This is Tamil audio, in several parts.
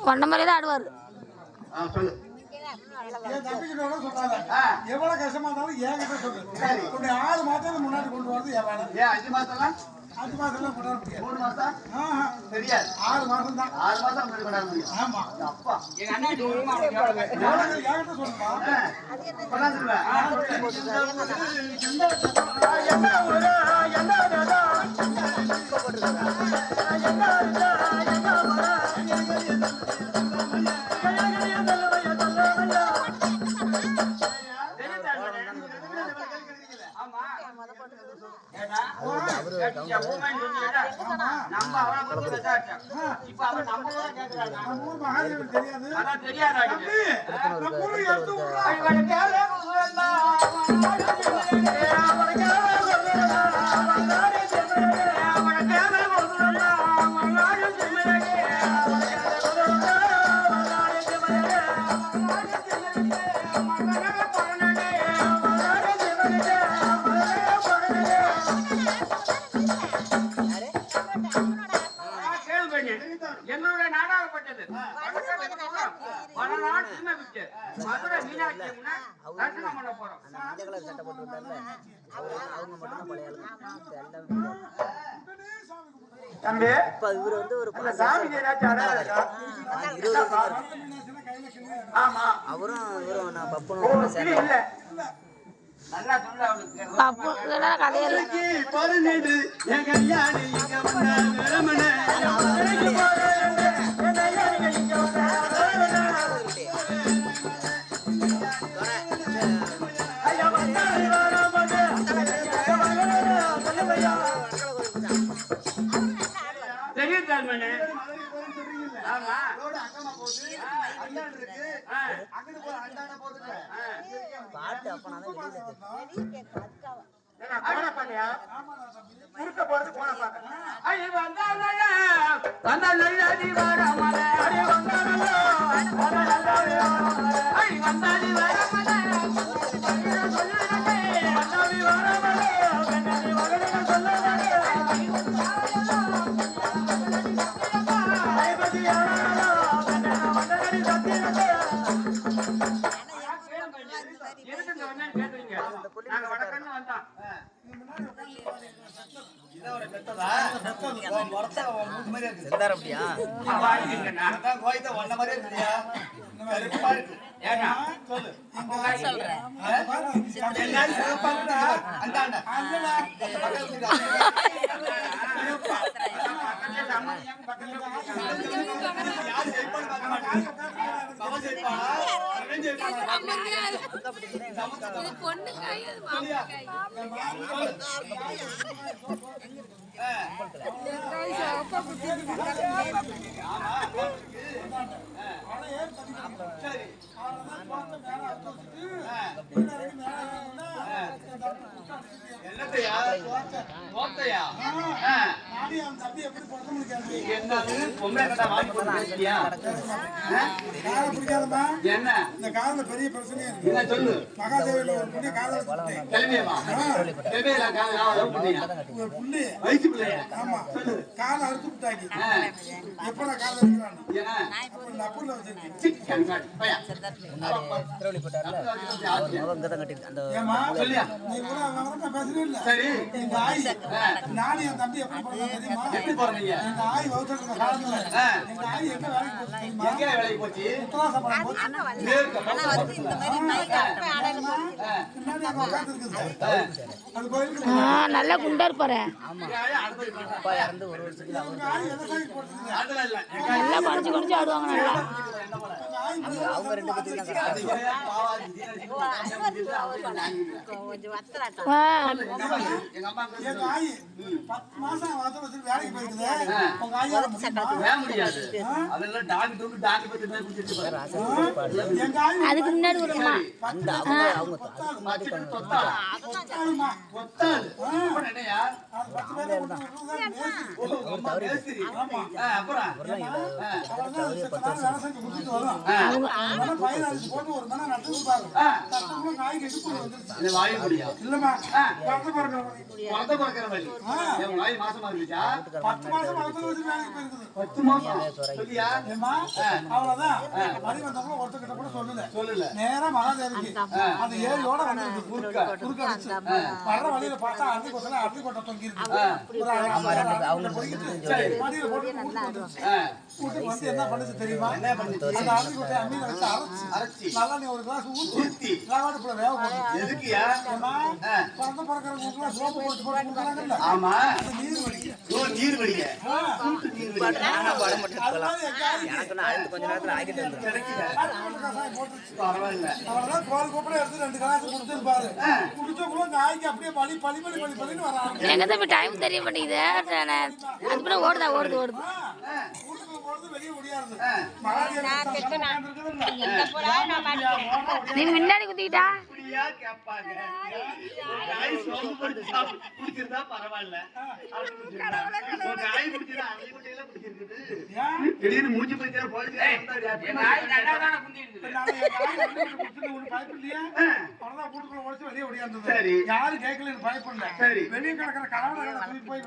கொண்ட மாதிரியே ஆடுவாரு. எவ்வளவு கஷ்டமா இருந்தாலும் என்கிட்ட சொல்லு. 6 மாசம் முன்னாடி கொண்டு வரது என் வேலை. 5 மாசம் 5 மாசம் கொண்டாட முடியாது. 3 மாசம் தெரியாது. 6 மாசம் தான். 6 மாசம் முன்னாடி கொண்டாட முடியும். ஆமா அப்பா எங்க அண்ணா கிட்ட சொல்லுமா என்கிட்ட சொல்லுமா கொண்டாந்துருவேன். என்னோட நாடாகப்பட்டது மதுரை மீனாட்சி தரிசனம் பண்ண போறோம். தம்பி இவர் வந்து ஒரு சாமி ஆமா அவரும் இவரும் நான் பப்பனும் இல்ல நல்லா சொல்ல அவனுக்கு கதையெல்லாம் பதினெட்டு என் கல்யாணி இங்க வந்த ரமண பாட்டு அப்பனாதான் பெரிய பிரச்சனை மகாதேவில ஒரு புள்ளி காதல் ஆமா காலை அறுத்து விட்டாங்க. எப்ப நான் காதல் நானும் என் தம்பி எப்படி எப்படி போறீங்க? எங்க ஆய் வவுத்துற காலத்துல எங்க ஆய் எங்க வேலைக்கு போச்சு? உத்தராசபரம் போச்சு. இந்த மாதிரி மைக் அப்ப ஆடையில போச்சு. பின்னாடி அங்க உட்கார்ந்து இருக்குது. அது கோயிலுக்கு நல்லா குண்டா இருப்பாரு. அப்பா இறந்து ஒரு வருஷத்துக்கு எங்க ஆய் விவசாயி போடுறது. அதெல்லாம் இல்ல. நல்லா படிச்சு படிச்சு ஆடுவாங்க நல்லா. அவங்க ரெண்டு பேத்துக்கு கொஞ்சம் வத்தலாட்டம். எங்க ஆய் 10 மாசம் வாசல் வச்சு வேலைக்கு போயிருக்குது. உங்க ஆயா முடியாது. அதெல்லாம் டாக்டர் பத்தி தான் குடிச்சிட்டு போறாங்க. எங்க ஆய் அதுக்கு முன்னாடி ஒரு அம்மா அந்த அவங்க தொத்தாலுமா கொத்தால் என்னையா 10 பேரை விட்டு அப்புறம் வேலை செஞ்சு குடிச்சிட்டு வரும். பயிர் அடிச்சு போட்டு ஒரு மணி நடந்து பாருங்க. நாய்க்கு எடுத்து வந்துருச்சு. வாயு முடியா இல்லம்மா குழந்தை பிறக்கிற மாதிரி என் வாய் மாசமா இருந்துச்சா? 10 மாசம் வளர்த்து வச்சு வேலைக்கு போயிருக்குது. 10 மாசம் சொல்லியா? ஏமா அவ்வளவுதான். மணி வந்தப்போ ஒருத்தக்கிட்ட கூட சொல்லல. நேரா மகாதேவிக்கு அந்த ஏரியோட வந்துருக்கு. குறுக்க அடிச்சு வர்ற வழியில பார்த்தா அள்ளி கொட்டை தொங்கி இருக்கு. மடியில போட்டு கூட்டு வந்து என்ன பண்ணுச்சு தெரியுமா? அந்த அள்ளி கொட்டை அம்மியில வச்சு அரைச்சு நல்லா நீ ஒரு கிளாஸ் ஊத்தி லவாடுப்புல வேக போட்டு எதுக்குயா? பிறந்த பிறக்கிறவங்களுக்கு சோப்பு போட்டு போட்டு கொடுக்குறாங்கல்ல. ஆமா நீர் வடிக்க நீர் வடிக்க கொஞ்ச நேரத்துல ஆகிட்டு பரவாயில்ல. அவர்தான் கோல் கூப்பிட எடுத்து 2 கிளாஸ் குடிச்சிருப்பாரு. குடிச்சவங்களும் இந்த ஆய்க்கு அப்படியே பலின்னு வராங்க. எங்க தம்பி டைம் தெரிய மாட்டேங்குது. அதுக்குள்ள ஓடுது. வெளியே முடியாது. நீ முன்னாடி குத்திக்கிட்டா கேட்பாங்க குடிச்சிருந்தா பரவாயில்ல. திடீர்னு மூச்சு போயிட்டா யாரு கேட்கல பயப்படல. வெளியே கிடக்கிற கணவன் போய்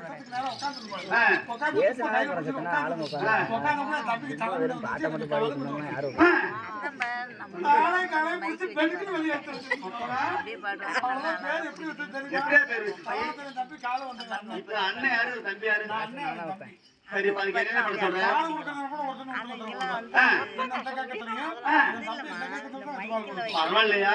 தப்பிக்கு தப்பி காலம் வந்து அண்ணன் யாரு தம்பி யாரு? சரி என்ன பண்ண சொல்றேன்? பரவாயில்லையா?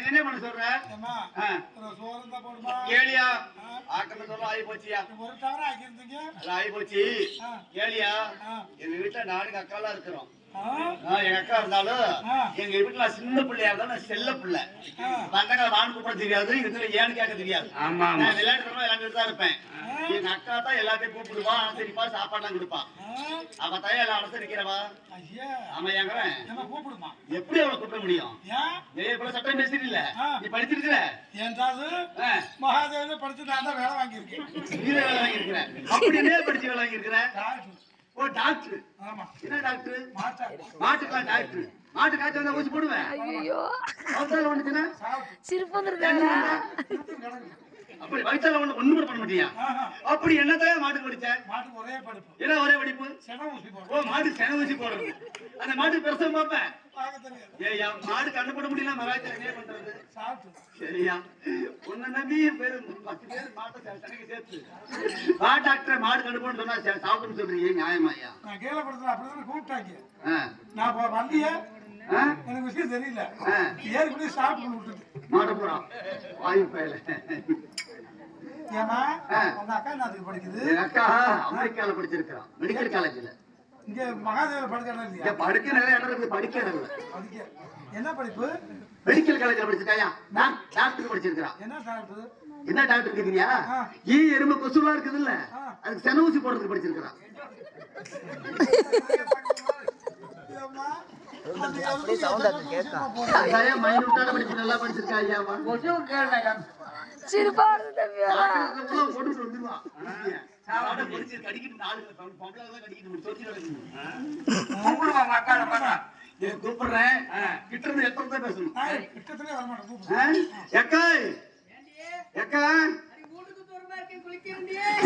என்ன பண்ண சொல்ற? கேளியா ஆக்கணும் சொல்ல ஆகி போச்சியா? ஆகி போச்சு. கேளியா எங்க வீட்டுல நானுக்கு அக்காலாம் இருக்கிறோம். எங்க அக்கா இருந்தாலும் எங்க வீட்டுல சின்ன பிள்ளையா இருந்தாலும் செல்ல பிள்ளை. பந்தங்களை வான்னு கூப்பிட தெரியாது. இதுல ஏன்னு கேட்க தெரியாது. நான் விளையாட்டு விளையாண்டுட்டு தான் இருப்பேன். எங்க அக்கா தான் எல்லாத்தையும் கூப்பிடுவா, அனுசரிப்பா, சாப்பாடுலாம் கொடுப்பான். அவ தாயா எல்லாம் அனுசரிக்கிறவா. ஆமா ஏங்கறேன் எப்படி அவளை கூப்பிட முடியும்? சட்டம் பேசிட்டு இல்ல நீ படிச்சிருக்கிற மகாதேவ படிச்சு நான் தான் வேலை வாங்கியிருக்கேன். வேலை வாங்கியிருக்கிறேன் அப்படின்னே படிச்சு வேலை வாங்கியிருக்கிறேன். ஓ டாக்டர். ஆமா என்ன டாக்டர்? மாட்டுக்கா டாக்டர். மாட்டு காய்ச்சல் வந்தா ஊசி போடுவேன். ஐயோ அவசரம் வந்துச்சுன்னா சிரிப்பு வந்துருக்காங்க. அப்படி வயிற்றால ஒண்ணு கூட பண்ண மாட்டியா? அப்படி என்னதான் மாட்டுக்கு படிச்ச? மாட்டுக்கு ஒரே படிப்பு. என்ன ஒரே படிப்பு? சென ஊசி போடுறது. ஓ மாட்டு சென ஊசி போடுறது. அந்த மாட்டு பிரசவம் பாப்பேன். ஏய்யா மாடு கண்ணு போட முடியல மராஜா என்ன பண்றது? சரியா உன்ன நம்பி பேரு 10 பேர் மாட்டை செனக்கு சேர்த்து வா டாக்டர் மாடு கண்ணு போட சொன்னா சாப்பிட்டு சொல்றீங்க நியாயமாயா? நான் கேள படுறேன் அப்படிதான் கூப்பிட்டாங்க. நான் வண்டிய எனக்கு விஷயம் தெரியல. ஏற்கனவே சாப்பிட்டு விட்டுட்டு மாட்ட போறான் வாயு பயல. ஏமா உங்க அக்கா என்னத்துக்கு படிக்குது? எங்க அக்கா அமெரிக்கால படிச்சிருக்கான் மெடிக்கல் காலேஜ்ல. இங்க மகாதேவ படிக்கணும் இல்லையா? படிக்க நிறைய இடம் இருக்கு. படிக்க என்ன படிப்பு? மெடிக்கல் காலேஜ்ல படிச்சிருக்காயா? நான் டாக்டர் படிச்சிருக்கான். என்ன டாக்டர்? என்ன டாக்டர் கேக்குறியா? எறும்பு கொசுலாம் இருக்குது இல்ல அதுக்கு சென ஊசி போடுறதுக்கு படிச்சிருக்கான். அப்படியே சவுண்ட் அது கேட்கும். ஐயா மைனூட்டால படிச்சு நல்லா படிச்சிருக்கா ஐயாமா. கொசு கேளுங்க. சிரிப்பா வருது தம்பியா. போட்டுட்டு வந்துருவா. சாவாட பொரிச்சு கடிக்கிட்டு 4 பொம்பளை தான் கடிக்கிட்டு முடிச்சு வச்சிருக்காங்க. கூப்பிடுவா அக்கால பாத்தா. ஏன் கூப்பிடுறேன்? கிட்ட இருந்து எத்தனை தான் பேசணும்? கிட்டத்துலயே வர மாட்டேன் கூப்பிடு. அக்கா ஏக்கா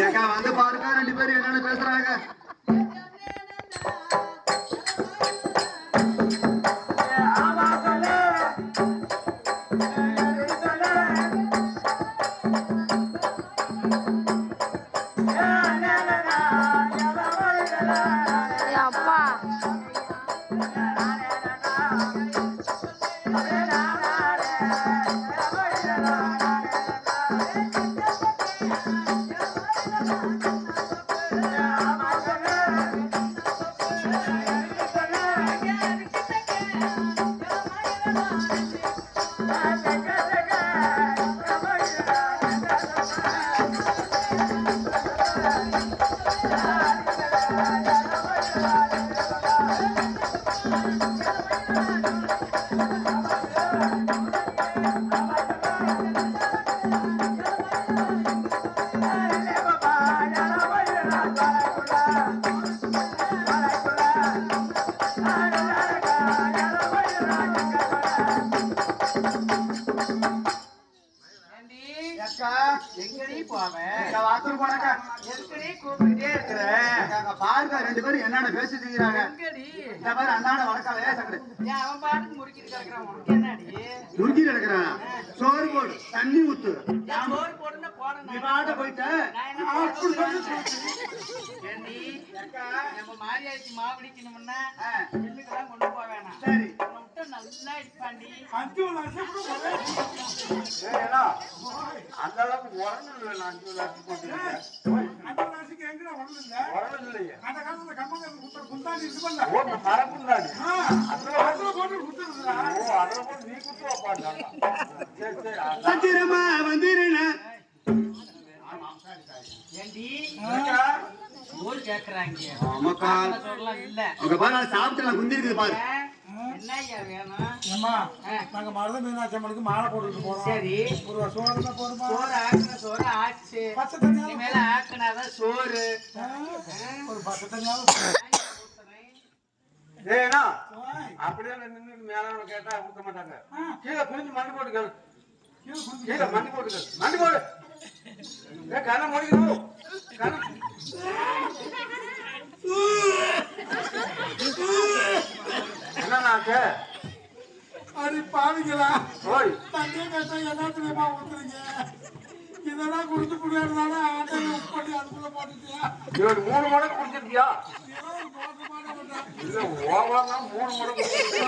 ஏக்கா வந்து பாருங்க 2 பேரும் என்னன்னு பேசுறாங்க. அப்பா எங்கடி போவேன் வாத்தூர் போனாக்கா எங்கடி கூப்பிட்டே இருக்கிற பாருங்க 2 பேரும் என்னென்ன பேசிட்டு இருக்கிறாங்க. இந்த மாதிரி அண்ணாட வழக்கம் வேசங்கடு அவன் பாட்டுக்கு முறுக்கிட்டு கிடக்குறான். உனக்கு என்னடி முறுக்கி கிடக்குறான்? சோறு போடு, தண்ணி ஊத்து, சோறு போடுன்னு போடணும். நீ பாட்ட போயிட்ட நம்ம மாரியாச்சி மாவடிக்கணும்னா எள்ளுக்கெல்லாம் கொண்டு போக வேணாம். சரி விட்டு நல்லா இருப்பாண்டி. 5 லட்சம் அந்த அளவுக்கு உடனே இல்லை. 5 லட்சம் போட்டுருக்கேன். 5 லட்சத்துக்கு எங்கடா உடனே இல்லை? உடனே இல்லையே. அந்த காலத்துல கம்மங்க குந்தாடி இருக்கு பண்ணல. ஓ மரக்குந்தாடி. அதுல போட்டு குத்துறதுடா. ஓ அதுல போட்டு நீ குத்துவா பாருங்க. சரி சரி. சத்திரமா வந்திரேனா. ஆமா சரி சரி. ஏண்டி ஓல் கேக்குறாங்க. ஆமாக்கா. சொல்லலாம் இல்ல. அங்க பாரு சாப்பிட்டலாம் குந்தி இருக்குது பாரு. என்னையா வேணும்? அம்மா நாங்க மருத மீனாட்சியம்மனுக்கு மாலை போட்டுட்டு போறோம். சரி ஒரு சோறு தான் போடுமா? சோறு ஆக்குற சோறு ஆச்சு. பச்சை தண்ணி மேல ஆக்குனாதான் சோறு. ஒரு பச்சை தண்ணியாவது ஏனா அப்படியே நின்னு மேல கேட்டா ஊத்த மாட்டாங்க. கீழே குனிஞ்சு மண்ணு போட்டு கேளு. கீழே மண்ணு போட்டு கேளு. மண்ணு போடு. ஏ கண்ண முடிக்கணும். கண்ண என்னன்னாக்க அடி பாவிங்களா ஓய் தண்ணி கேட்டா என்ன தெரியுமா ஊத்துறீங்க? இதெல்லாம் குடிச்சு புடியாடுனால ஆட்டை உப்பு பண்ணி அதுக்குள்ள போட்டுட்டியா? இவன் 3 மடங்கு குடிச்சிருக்கியா? இல்ல ஓவரா 3 மடங்கு குடிச்சிருக்கியா?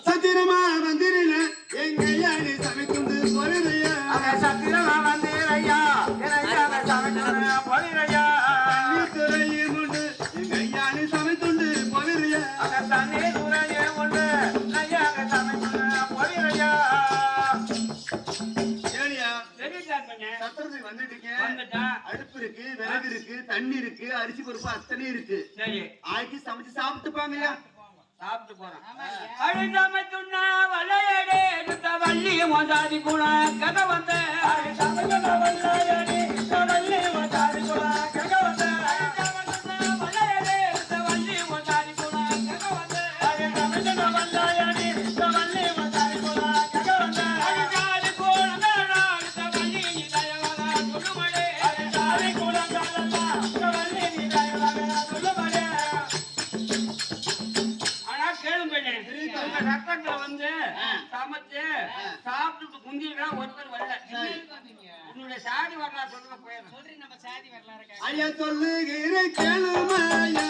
சத்திரமா வந்திரல எங்க ஐயாடி சமைக்குண்டு பொருளையா சத்திரமா வந்திரையா என் ஐயா சமைக்குண்டு பொருளையா துறையே உண்டு எங்க ஐயாடி சமைக்குண்டு பொருளையா தண்ணி துறையே உண்டு ஐயா சமைக்குண்டு பொருளையா ஏனியா சத்திரத்துக்கு வந்துட்டீங்க. அடுப்பு இருக்கு, விறகு இருக்கு, தண்ணி இருக்கு, அரிசி பருப்பு அத்தனை இருக்கு. சரி ஆக்கி சமைச்சு சாப்பிட்டுப்பாங்க. சாப்பிட்டு போறோம். அழுதாமத்துன்னா வளையடே எடுத்த வள்ளி மோதாதி குண கதை வந்த வள்ளையடே வள்ளி மோதாதி குண கதை வந்த வளையடே எடுத்த வள்ளி மோதாதி குண கதை வந்த வள்ளையடே வள்ளி மோதாதி குண கதை வந்த அழுதாதி குணங்களா எடுத்த வள்ளி நிலையவரா சொல்லுமடே அழுதாதி குணங்களா வள்ளி நிலையவரா சொல்லுமடே. ரத்தத்துல வந்து சமைச்சு சாப்பிட்டு குந்திருக்கா ஒருத்தர் வரல. உன்னுடைய சாதி வரலாறு சொல்ல போயிடும். சொல்றீ நம்ம சாதி வரலாறு ஐயா சொல்லுகிற கேளுமாயா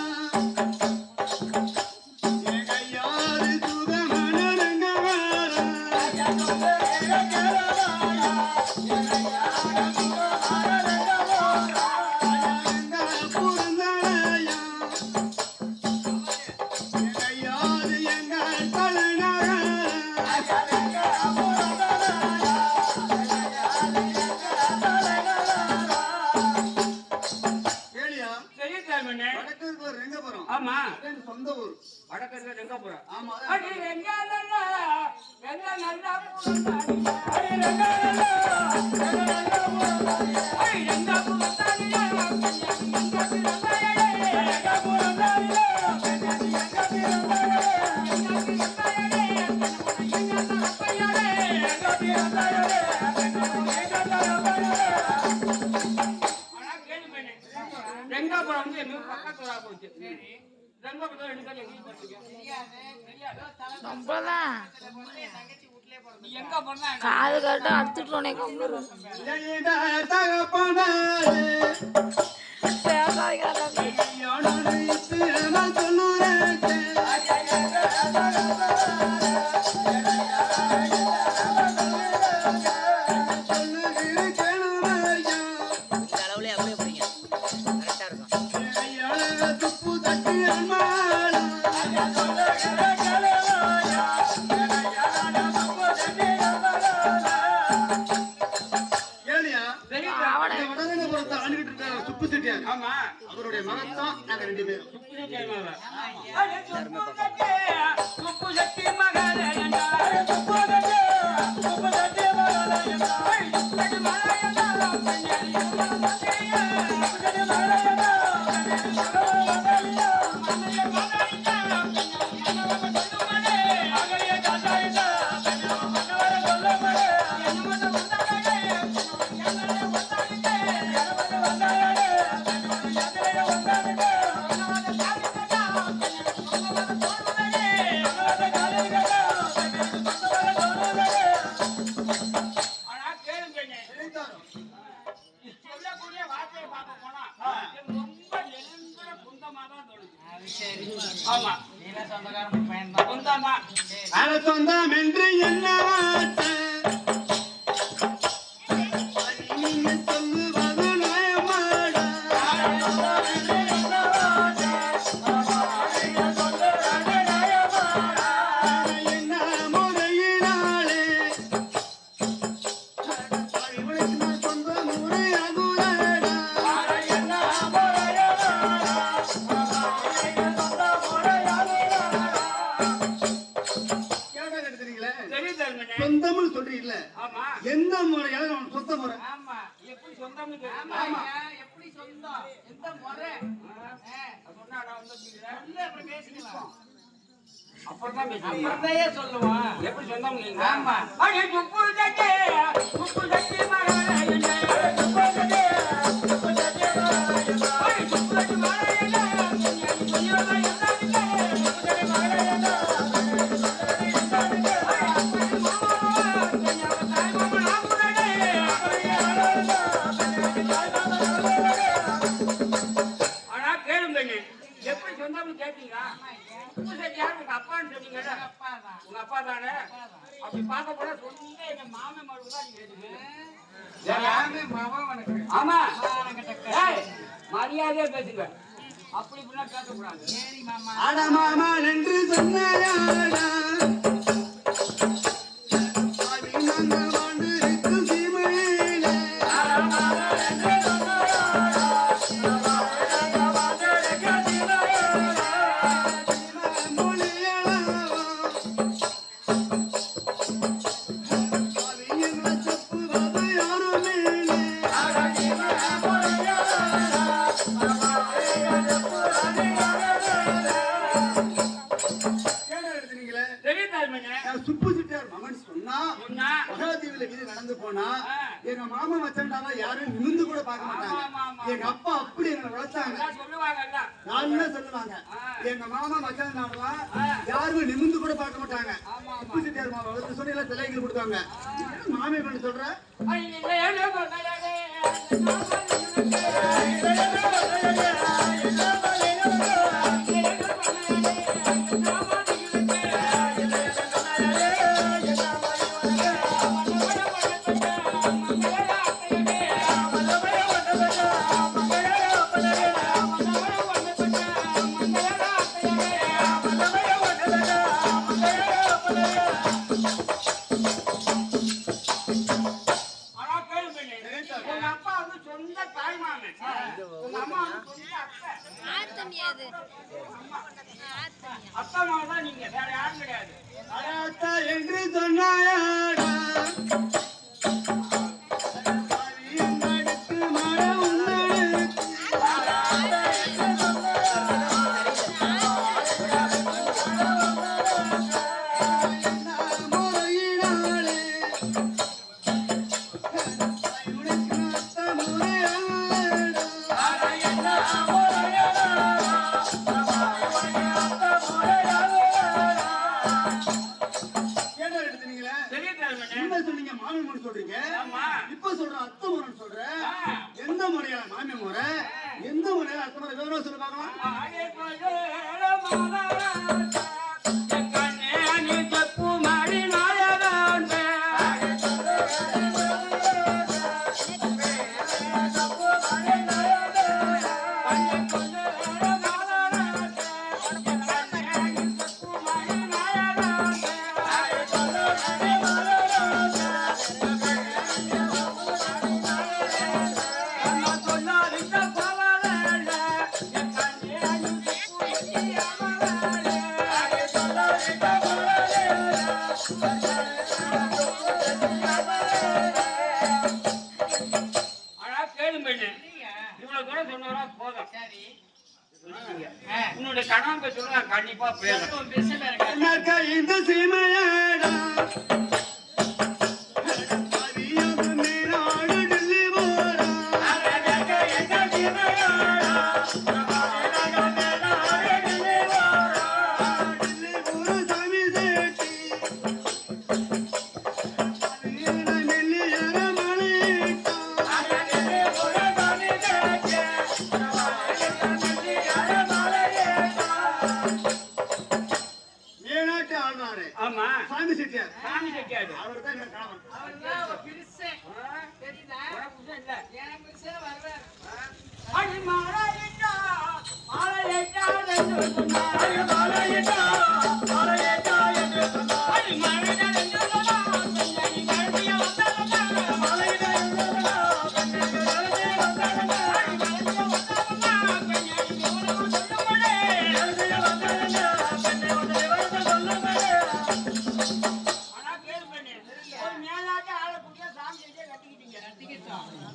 ஆமா சொந்த ஊர் வடக்கு ரெங்கபுரம். ஆமா காது கட்ட அறுத்துட்டோனே கம்பு அவருடைய மகத்தான் நாங்க 2 பேரும் சொந்தம் என்று என்ன சொந்தம்னு சொல்றீங்கல்ல எந்த முறையாவது அவன் சொந்த முறை எப்படி சொந்தம் எப்படி சொந்தம் எந்த முறை சொன்னாடா வந்து பேசிக்கலாம் அப்புறம் சொல்லுவான் எப்படி சொந்தம் ஆமா உப்பு தட்டி அப்படி பார்க்க போனா சொந்த எங்க மாமே ஆமா மரியாதையா பேசுங்க அப்படி இப்படின்னா பேசக்கூடாது மாமா என்று சொன்னாயா நடந்து போனா எங்க மாமா மச்சான் யாரும் நிமிந்து கூட பார்க்க மாட்டாங்க. எங்க அப்பா அப்படி எங்களை வளர்த்தாங்க. சொல்லுவாங்க எங்க மாமா மச்சான் யாரும் நிமிந்து கூட பார்க்க மாட்டாங்க. உப்பு சிட்டியார் மாமா சொல்லி தலைகள் கொடுத்தாங்க. மாமே பண்ண சொல்ற என்று சொன்னாயாடா உன்னுடைய கணவன் போய் சொல்லுங்க கண்டிப்பா பேசுறேன் இந்த சீமையடா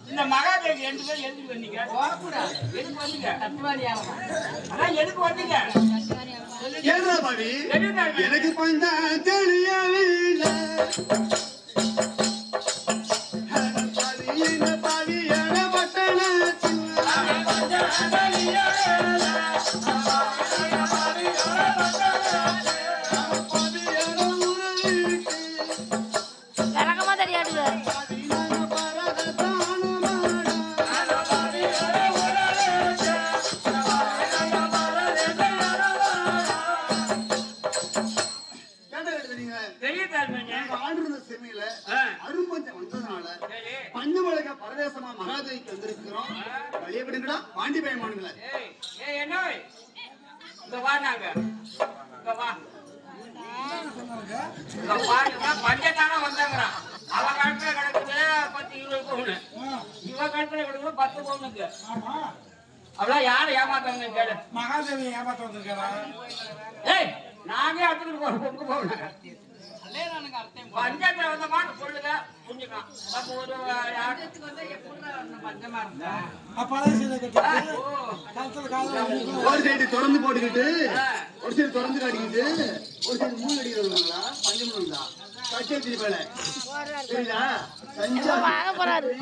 இந்த மகாதேவி 2 பேர் எதுக்கு வந்தீங்க? எதுக்கு வந்தீங்க? எதுக்கு வந்தீங்க? எனக்கு கொஞ்சம் தெரியவில்லை மகாதேவிக்கு வந்திருக்கிறோம். வழிய விடுங்கடா பாண்டி பயமானுங்களே. என்ன இங்க வா நாங்க இங்க வா பஞ்சத்தான வந்தாங்கிறான். அவ கழுத்துல கிடக்குது 10-20 பவுன், இவ கழுத்துல கிடக்குது 10 பவுனுக்கு. அவ்வளோ யாரை ஏமாத்தாங்க கேளு. மகாதேவி ஏமாத்த வந்திருக்காரா? ஏய் நானே அடுத்துட்டு போக பஞ்சாயத்துல வந்த மாட்டு சொல்லுங்க புரிஞ்சுக்கலாம். நம்ம ஒரு பஞ்சமா இருந்தா ஒரு சைடு தொடர்ந்து போட்டுக்கிட்டு ஒரு சைடு தொடர்ந்து காட்டிக்கிட்டு ஒரு சைடு 3 அடி வருவாங்களா பஞ்சமுண்டா கச்சேரி வேலை சரிங்களா? வாங்க போறாரு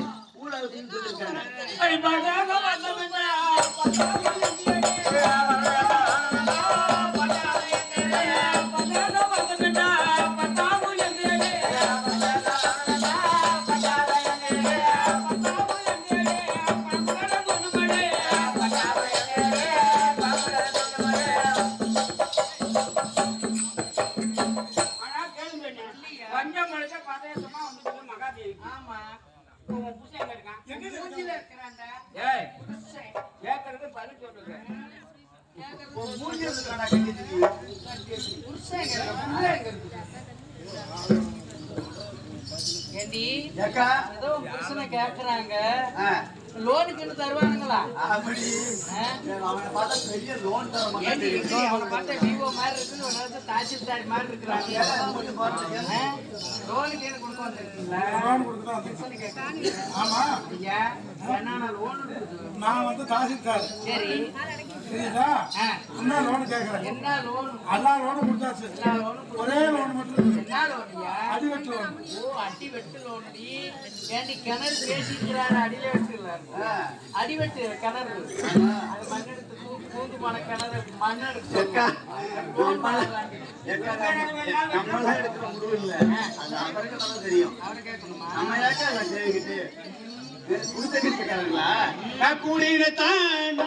கேக்குறாங்க லோனுக்கு தருவானுங்களா? அப்படி அவனை பார்த்தா பெரிய லோன் தர மாட்டேன். அவனை பார்த்தா விவோ மாதிரி இருக்கு, தாசில்தார் மாதிரி இருக்கிறாங்க. லோனுக்கு என்ன கொடுக்க வந்திருக்கீங்களா? ஆமா ஐயா என்ன லோன் நான் வந்து தாசில்தார். சரி சரிதா? என்ன லோன் கேட்கறேன்? என்ன லோன்? எல்லா லோனும் கொடுத்தாச்சு. ஒரே லோன் மட்டும் என்ன லோனியா? அடிவெட்டு லோன். ஓ அடிவெட்டு லோன். ஏண்டி கிணறு பேசிக்கிறாரு அடியில வெட்டுறாரு. அடிவெட்டு கிணறு அது மண்ணெடுத்து பூந்து போன கிணறு மண்ணெடுத்து நம்மளாம் எடுக்கிற முடிவு இல்லை. அது அவருக்கு நல்லா தெரியும். அவனை கேட்கணுமா? நம்ம ஏக்கா செய்கிட்டு கூடினத்தான்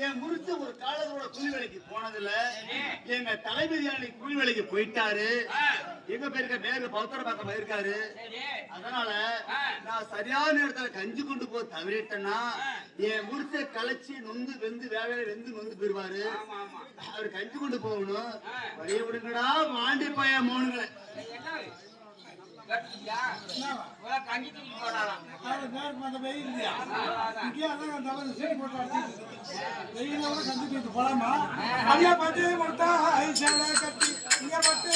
என் முறிச்ச ஒரு காலரோட கூலி வேலைக்கு போனதுல எங்க தலைமையான கூலி வேலைக்கு போயிட்டாரு. எங்க பேருக்க நேரு பௌத்தர பக்கம் போயிருக்காரு. அதனால நான் சரியான நேரத்துல கஞ்சி கொண்டு போய் தவறிட்டேன்னா என் முறிச்ச கலைச்சி நொந்து வெந்து வேலையில வெந்து நொந்து போயிருவாரு. அவரு கஞ்சி கொண்டு போகணும். வழிய விடுங்கடா மாண்டி பைய மோனுங்களை போலாமா அடியா பட்டு கொடுத்தா கட்டி இங்க பட்டு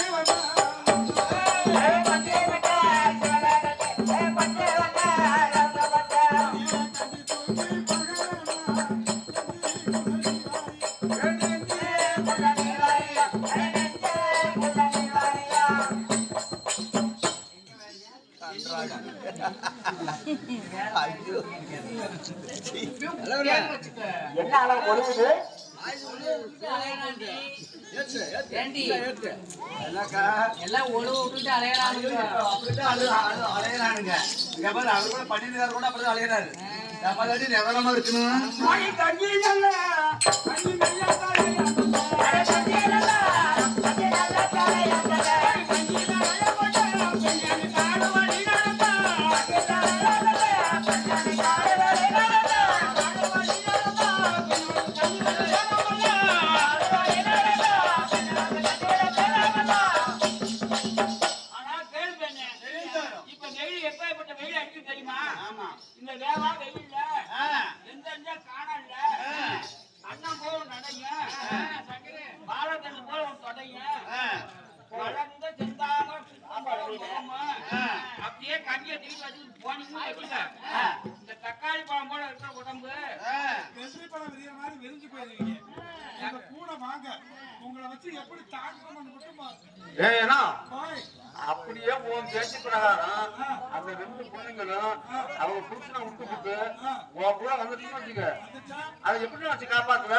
என்ன அளவு கொடுக்குது எல்லாம் ஒழுவு விட்டுட்டு அலையறானுங்க. அவர் கூட பண்ணிருக்காரு கூட அப்படிதான் அலையறாரு. நிதானமா இருக்கணும். இந்த வேவா வெயில்ல எந்த காணல அண்ணன் போல நடைங்க பாலத்தண்ணு போல தொடைங்க வளர்ந்த செந்தாம அப்படியே கஞ்சியை தூக்கி வச்சுட்டு போனீங்கன்னு வச்சுக்க இந்த தக்காளி பழம் போல இருக்கிற உடம்பு வெள்ளி பழம் விரிகிற மாதிரி விரிஞ்சு போயிருவீங்க. கூட வாங்க உங்களை வச்சு எப்படி தாக்கணும்னு மட்டும் அப்படியே உன் பேச்சு பிரகாரம் அந்த ரெண்டு பொண்ணுங்களும் அவங்க புருஷனை விட்டுக்கிட்டு உன் கூட வந்துட்டு வச்சுக்க அதை எப்படி வச்சு காப்பாத்துவ?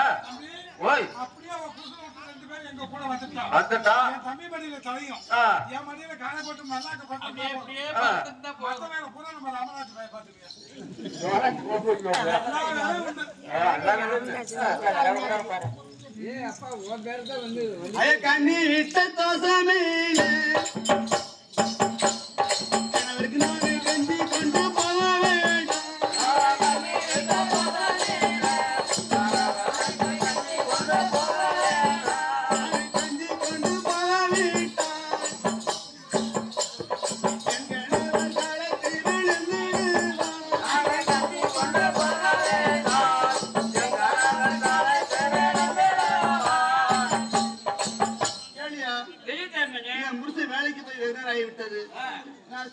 ஓய் அப்படியே அவன் புருஷனை விட்டு ரெண்டு பேரும் எங்க கூட வந்துட்டா என் தம்பி மடியில தலையும் என் மடியில காய போட்டு மல்லாக்க போட்டு பூரா நம்ம ராமராஜ் பாய் பாத்துருக்கேன். கண்ணி இட்ட தோசமே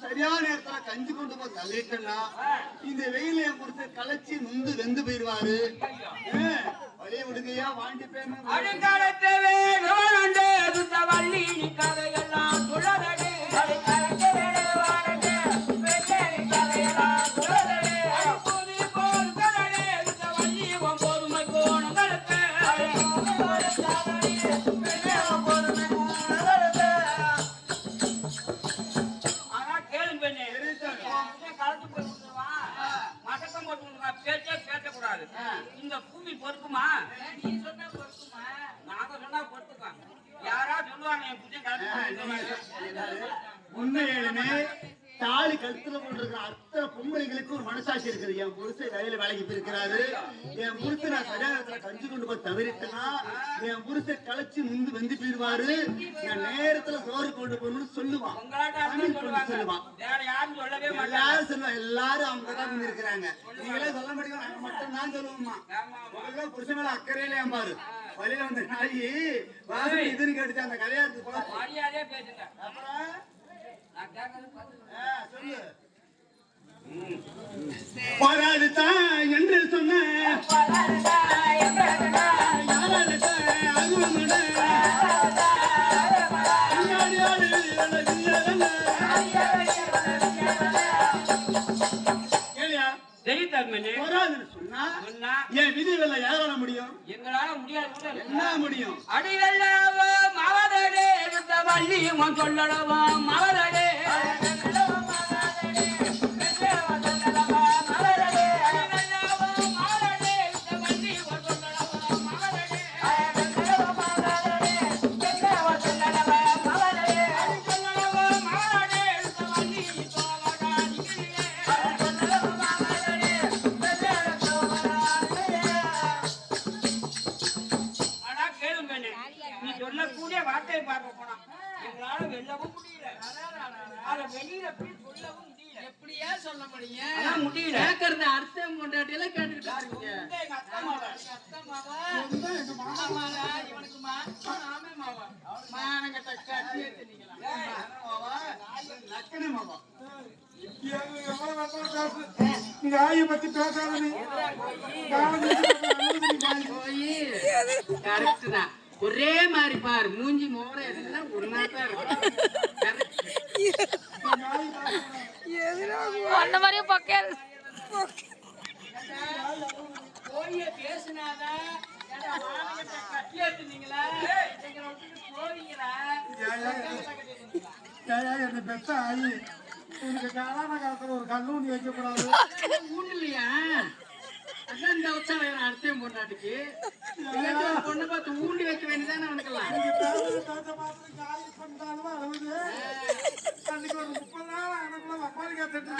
சரியான நேரத்துல கஞ்சி கொண்டு போய் தள்ளிட்டேன்னா இந்த வெயில என் கொடுத்து களைச்சி நொந்து வெந்து போயிருவாரு. வழிய விடுங்கயா வாண்டி பேரு இந்த பூமி பொறுக்குமா? நீ சொன்னா பொறுக்குமா? நாங்க சொன்னா பொறுத்துக்கா. யாரா சொல்லுவாங்க என் புதிய உண்மையிலுமே தாலி கழுத்துல போட்டிருக்கிற அத்தனை பொம்பளைங்களுக்கு ஒரு மனசாட்சி இருக்குது. என் புருஷன் வேலையில வேலைக்கு போயிருக்கிறாரு. என் புருஷன் நான் சரியான நேரத்துல கஞ்சி கொண்டு போய் தவறிட்டேன்னா என் புருஷன் களைச்சு முந்து வெந்து போயிருவாரு. என் நேரத்துல சோறு கொண்டு போகணும்னு சொல்லுவான். சொல்லுவான் எல்லாரும் சொல்லுவான். எல்லாரும் அவங்க தான் இருக்கிறாங்க. நீங்களே சொல்ல மாட்டீங்க. நாங்க மட்டும் தான் சொல்லுவோம்மா. உங்களுக்கு புருஷன் மேல அக்கறையில பாரு. வழியில வந்து நாயி வாசல் இதுன்னு கேட்டுச்சு அந்த கல்யாணத்துக்கு போல அப்புறம் போராடுதான் என்று சொன்ன யாராடுதான் தர்மனே வராதுன்னு சொன்னா சொன்னா என் விதி வெல்ல யாரால முடியும்? எங்களால முடியாது. என்ன முடியும்? அடி வெள்ளவோ மவதடே இந்த வள்ளியும் சொல்லடவோ மவதடே நீ சொல்லக்கூடிய வார்த்தையை பார்க்க போனா எங்களால வெல்லவும் முடியல. அத வெளியில போய் சொல்லவும் முடியல. எப்படியா சொல்ல முடியும்? அதான் முடியல. கேக்குறது அர்த்தம் கொண்டாட்டில கேட்டுட்டு இருக்கீங்க. எங்க அத்தை மாவா இவனுக்கு மாமே மாவா மானங்கட்ட கட்டி எடுத்தீங்களா? லக்கணி மாமா நீங்க ஆயை பத்தி பேசாத நீ. கரெக்ட் தான். ஒரே மாதிரி பாரு மூஞ்சி மோர எல்லாம் ஒன்னா தான் அந்த மாதிரியே பக்கல் போய் பேசினாதான் கட்டி எடுத்தீங்களா? போவீங்களா? என்ன பெத்த ஆயி உனக்கு காலான காலத்துல ஒரு கல்லூனி வைக்கக்கூடாது. ஊன்லையா? அதான் இந்த உற்சவம் அர்த்தம் பொண்டாட்டிக்கு பொண்ணை பார்த்து ஊண்டி வைக்க வேண்டியதானே அவனுக்கெல்லாம். தாத்த மாத்திரம் ஆயி பண்ணாலும் அழுகுது. அன்னைக்கு ஒரு 30 நாள் ஆனக்குள்ள அப்பாலிக்கா தட்டு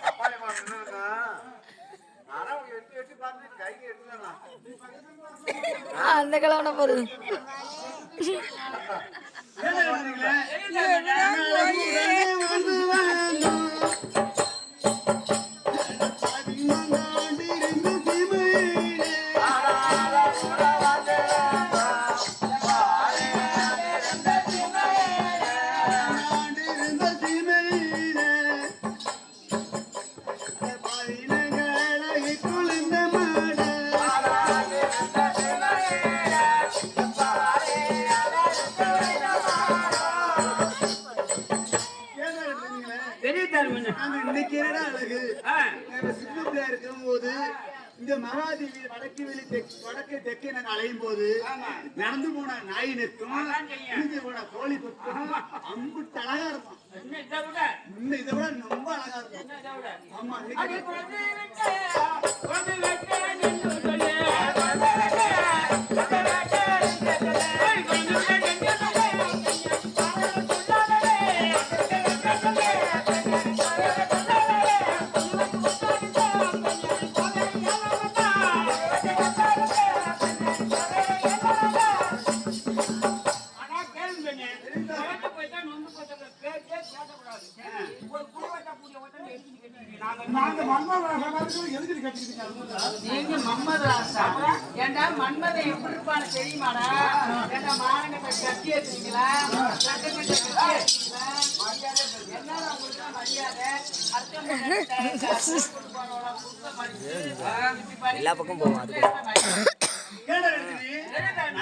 அப்பாலே மாமா ஆனா எட்டி எட்டி பார்த்து கைக்கு எடுத்துலாம் அந்த கிழவனை பாரு. இன்னைக்கு என்னடா அழகு சின்ன பிள்ளையா இருக்கும் போது இந்த மகாதேவி வடக்கு வெளி வடக்கு தெற்கே நாங்க அலையும் போது நடந்து போன நாய் நிற்கும் இருந்து போன கோழி கொத்தும் அம்புட்டு அழகா இருக்கும். இன்னும் இதை விட ரொம்ப அழகா இருக்கும். ஆமா நீங்க மன்மதராசா? ஏண்டா மன்மதை எப்படி இருப்பான்னு தெரியுமாடா? ஏண்டா மானங்கட்ட கட்டி எடுத்தீங்களா? கட்டப்பட்ட கட்டி எடுத்தீங்களா? என்னடா உங்களுக்கு மரியாதை? எல்லா பக்கம் போவோம் அது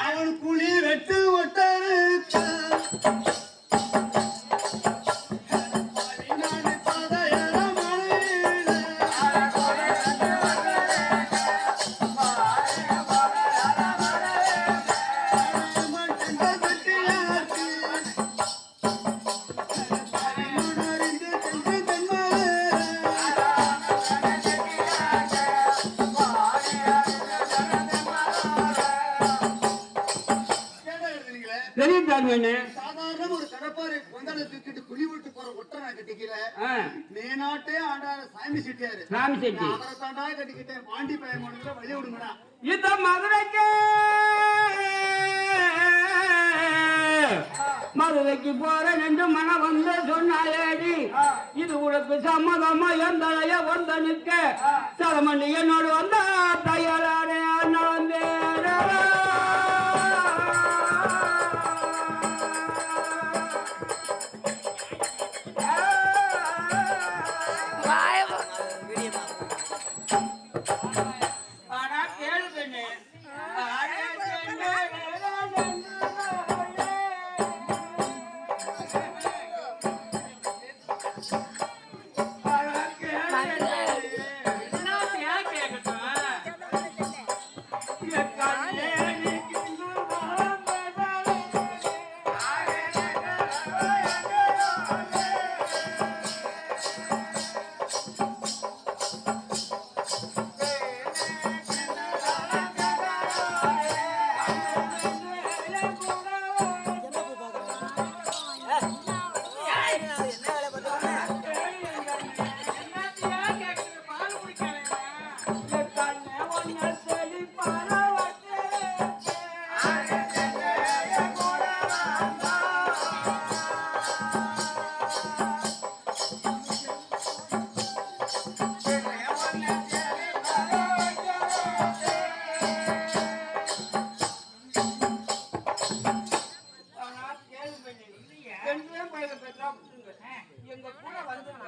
அவன் குழி வெட்டு ஒட்டாரு சாதாரண ஒரு கடப்பாறை கொண்டாட தூக்கிட்டு குழி விட்டு போற ஒட்டனை கட்டிக்கல மேநாட்டே ஆண்டார சாமி செட்டியாரு அவரை தாண்டா கட்டிக்கிட்டேன் பாண்டி பையன் முடிஞ்ச வழி விடுங்கடா. இந்த மதுரைக்கு போறேன் என்று மனம் வந்து சொன்னாலேடி இது உனக்கு சம்மதமா எந்தளைய வந்த நிற்க சரமணி என்னோடு வந்தா தையலானே அண்ணன் வந்தே அஞ்சே பையில பெற்றா எங்க கூட வந்துங்க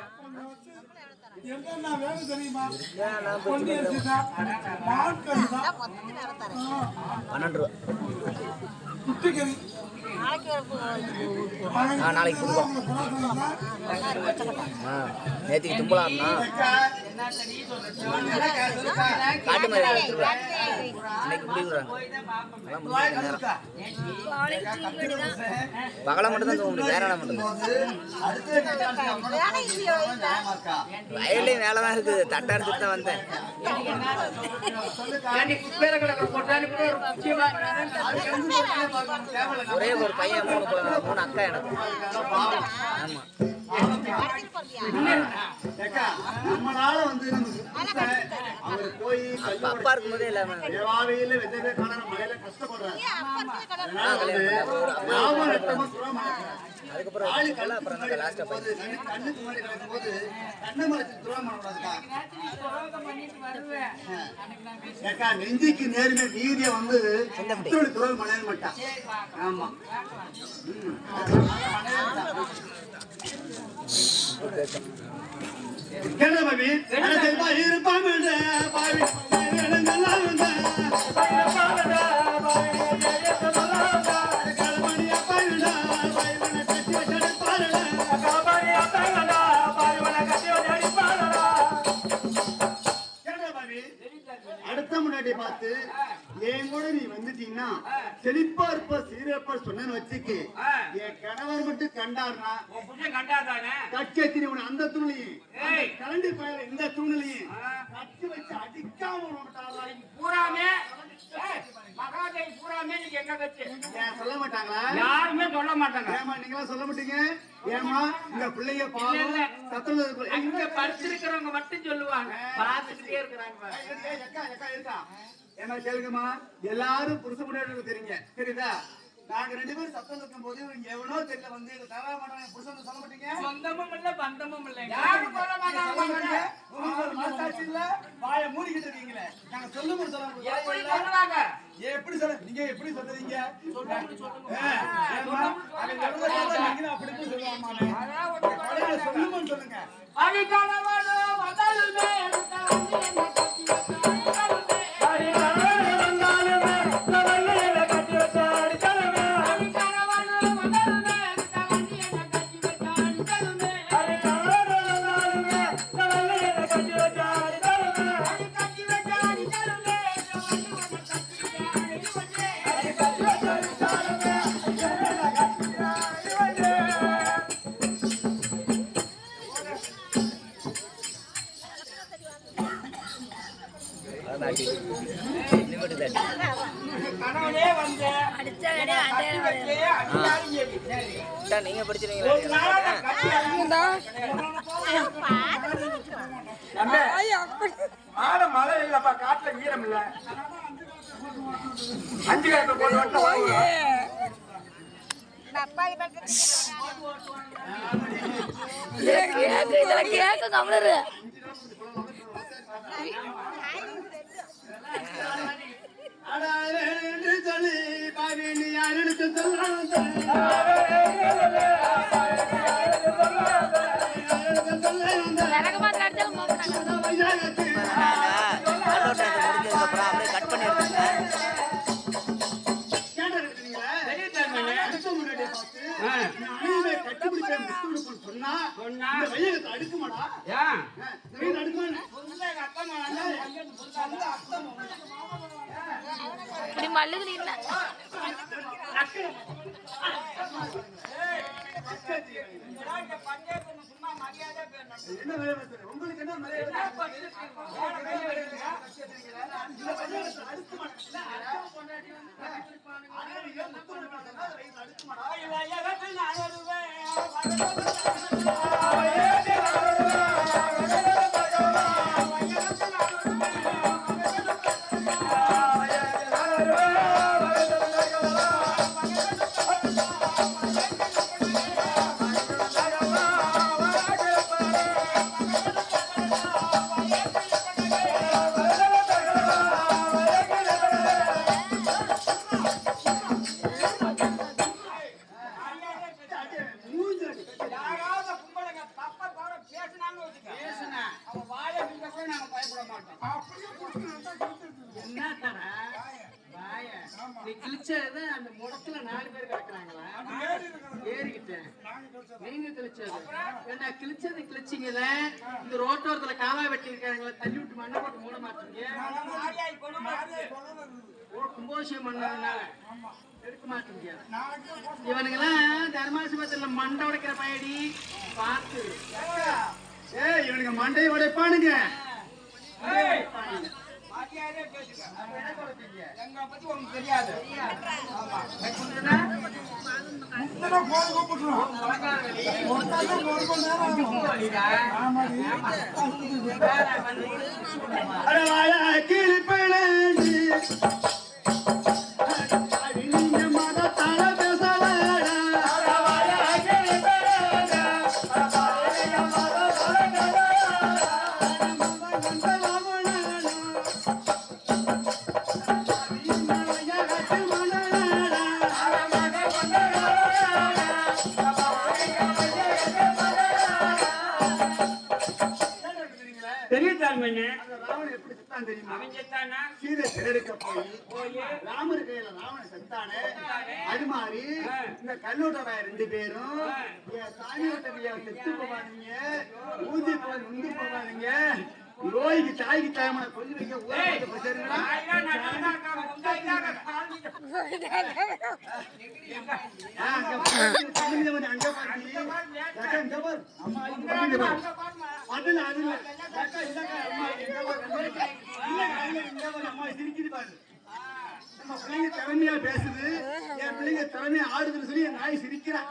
என்ன வேணும் தெரியுமா? பொன்னி அரிசி தான், மான்கறி தான், 12 ரூபா. குட்டிக்கறி நாளைக்கு கொடுப்போம். நேற்றுக்கு தும்பலாம்னா காட்டு மாதிரி எடுத்துருவேன். இன்னைக்கு குடிக்கிறாங்க. பகலை மட்டும் தான் தூங்க முடியும், வேற மட்டும் வயல்லையும் வேலை தான் இருக்குது. தட்டை எடுத்துட்டு தான் வந்தேன். ஒரே ஒரு பையன், 3 அக்கா எனக்கு. ஆமா, நம்மளால வந்து போய் அப்பா இருக்கும்போதே இல்லாம தேவாவையில வெத்தவே காண மழையில கஷ்டப்படுறாங்க. அதுக்கப்புறம் அப்புறம் லாஸ்டா போய் கண்ணுக்கு முன்னாடி கிடக்கும் போது கண்ணு மறைச்சு துரோகம் பண்ணக்கூடாதுக்கா. ஏக்கா நெஞ்சுக்கு நேர்மை வீரிய வந்து துரோகம் பண்ண மாட்டான். ஆமா, என்ன பாபி இருப்பான் பாவி அடுத்த முன்னாடி பார்த்து என் கூட நீ வந்துட்டீங்கன்னா செழிப்பா இருப்ப சீரப்பா சொன்னு வச்சுக்கு என் கணவர் மட்டும் கண்டாருனா கட்சி உன அந்த தூணிலையும் கலண்டி பயிர இந்த தூணிலையும் கட்சி வச்சு அடிக்காம பூராமே மகாதேவி பூராமே நீங்க எங்க வச்சு சொல்ல மாட்டாங்களா? யாருமே சொல்ல மாட்டாங்க. ஏமா நீங்களா சொல்ல மாட்டீங்க? ஏமா இந்த பிள்ளைய பாவம் சத்தம் இங்க படிச்சிருக்கிறவங்க மட்டும் சொல்லுவாங்க, பார்த்துக்கிட்டே இருக்கிறாங்க. ஏமா கேளுங்கம்மா, எல்லாரும் புருஷ முன்னாடி தெரியுங்க, தெரியுதா? நாங்க 2 பேரும் சத்தம் இருக்கும் போது எவனோ தெரியல வந்து தவறா மாட்டாங்க. புருஷன் சொல்ல மாட்டீங்க? சொந்தமும் இல்ல பந்தமும் இல்ல, யாரும் சொல்ல மாட்டாங்க. மாட்டாச்சு இல்ல வாயை மூடிக்கிட்டு இருக்கீங்களே. நாங்க சொல்லும் போது சொல்லுவாங்க. எப்படி சொல்ல நீங்க எப்படி சொல்றீங்க? சொல்லுவாங்க. சொல்லுங்க. நீங்க படிச்சிருக்கீங்களா? மழை இல்லப்பா, காட்டுல ஈரம் இல்ல. 5 காட்டு போட்டு கேட்க கமலரு சொல்லி பாவி யாரு கட் பண்ணி எடுத்துங்க. அடுக்குமாடா இப்படி மல்லுக்கு இல்ல என்ன உங்களுக்கு என்ன நீங்க கிழிச்சது என்ன கிழிச்சது கிழிச்சிங்கல இந்த ரோட்டோரத்துல காவா வெட்டி இருக்காங்களா தள்ளி விட்டு மண்ணை போட்டு மூட மாட்டீங்க கும்போஷம் பண்ணதுனால எடுக்க மாட்டீங்க இவனுங்கெல்லாம் தர்மாசிபத்துல மண்டை உடைக்கிற பயடி பார்த்து இவனுக்கு மண்டையை உடைப்பானுங்க. எங்க பத்தி உங்களுக்கு தெரியாது. ராமர் கையில ராவணன் செத்தானே அது மாதிரி இந்த கல்லூட்டராய 2 பேரும் சாமியோட்ட செத்து போவாதீங்க, ஊதி போய் முந்தி போவாதீங்க, நோய்க்கு தாய்க்கு தாயமான கொஞ்சம் வைக்க பிள்ளைங்க திறமையா பேசுது, என் பிள்ளைங்க திறமையா ஆடுதுன்னு சொல்லி என் நாய் சிரிக்கிறான்.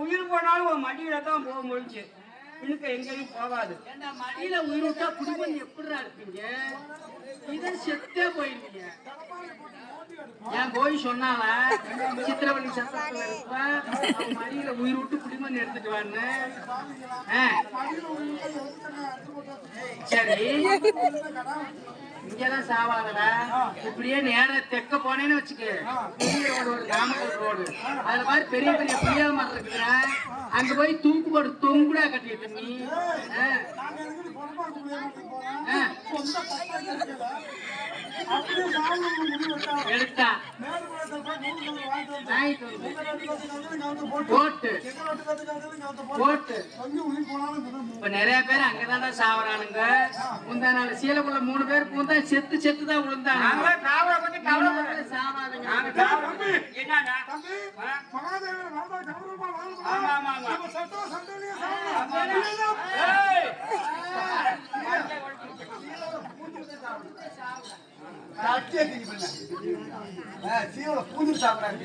உயிர் போனாலும் மடியில தான் போக முடிஞ்சு, இழுக்க எங்கேயும் போகாது. மடியில உயிர் விட்டா குடும்பம் எப்படிடா இருப்பீங்க? இதை செத்தே போயிருந்தீங்க. என் போய் சொன்னால சித்திரவள்ளி சத்தத்துல இருப்ப மடியில உயிர் விட்டு குடிமண் எடுத்துட்டு வான்னு. சரி இங்கதான் சாவாதடா, இப்படியே நேரம் தெக்க போனேன்னு வச்சுக்க, பெரிய ரோடு ஒரு நாமக்கல் ரோடு, அது மாதிரி பெரிய பெரிய புளியா மரம் இருக்குதுடா, அங்க போய் தூக்கு போட்டு தொங்குடா கட்டிட்டு நீ எடுத்தா போட்டு போட்டு இப்ப நிறைய பேர் அங்கதான்டா சாவறானுங்க. முந்தா நாள் சீலக்குள்ள 3 பேர் பூந்தா செத்து செத்துதான் விழுந்தாங்க. சாவாதுங்க. பூந்து சாப்பிடாங்க.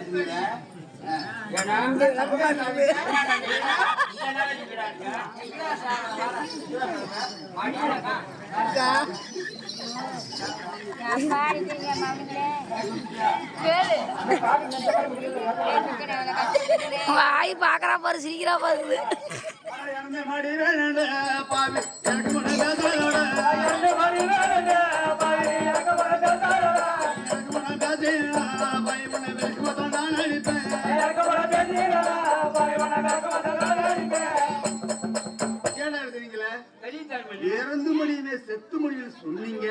வாய் பாக்குறா பாரு, சிரிக்கிறா பாரு. மொழியுமே செத்து மொழியில் சொன்னீங்க.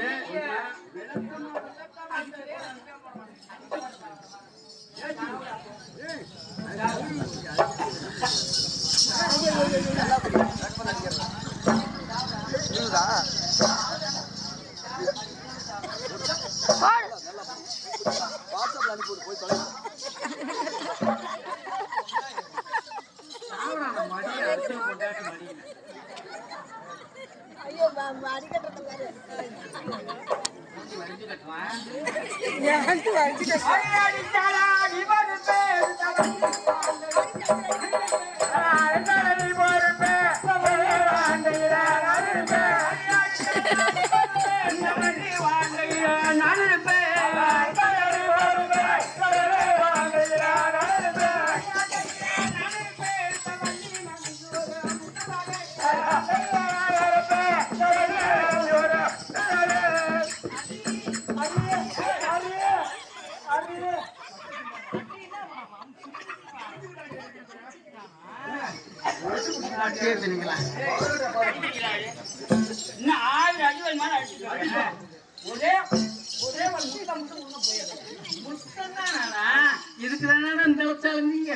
இதுக்குதானே இந்த வச்சாலும் நீங்க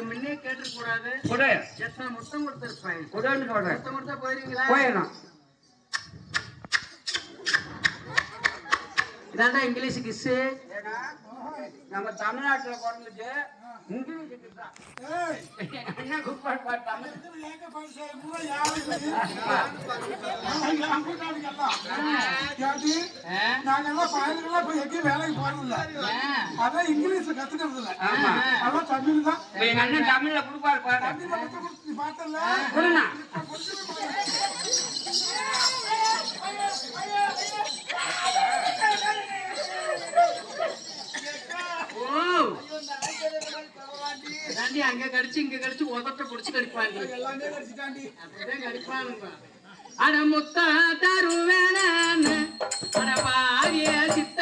முன்னே கேட்டு கூடாது. எத்தனை முத்தம் கொடுத்துருப்பேன். முத்தம் கொடுத்தா போயிருவீங்களா? போயிடணும். இதாண்டா இங்கிலீஷ் கிஸ்ஸு. நம்ம தமிழ்நாட்டுல பிறந்துட்டு நாங்கெல்லாம் பயணங்கள்லாம் போய் எங்கேயும் வேலைக்கு போறதில்ல. அதான் இங்கிலீஷ்ல கத்துக்கிறது இல்ல. அதான் தமிழ் தான். எங்க அண்ணன் தமிழ்ல கொடுப்பாரு பார்த்தல அங்க கடிச்சு இங்க கடிச்சு உதட்ட புடிச்சு கடிப்பாங்க. அப்படிதான் கடிப்பானுங்க. அட முத்தா தருவேன அட பாரிய சித்த